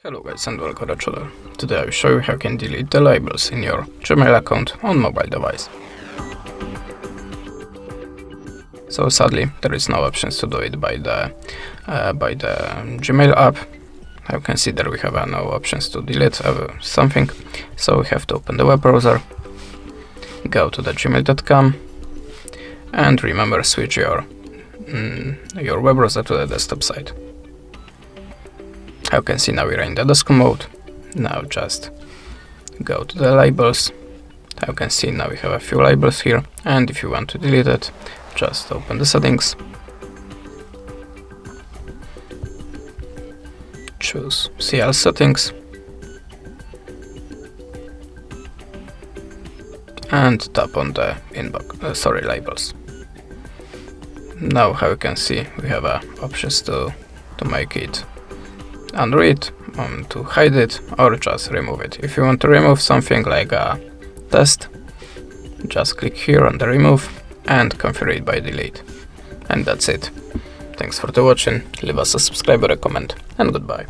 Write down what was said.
Hello guys and welcome to the channel. Today I will show you how you can delete the labels in your Gmail account on mobile device. So sadly there is no options to do it by the Gmail app. You can see that we have no options to delete something. So we have to open the web browser, go to the gmail.com, and remember switch your web browser to the desktop side. You can see now we're in the desktop mode. Now just go to the labels. You can see now we have a few labels here, and if you want to delete it, just open the settings, choose CL settings, and tap on the labels. Now how you can see we have options to make it unread, to hide it, or just remove it. If you want to remove something like a test, just click here on the remove and configure it by delete. And that's it. Thanks for watching, leave us a subscribe or a comment, and goodbye.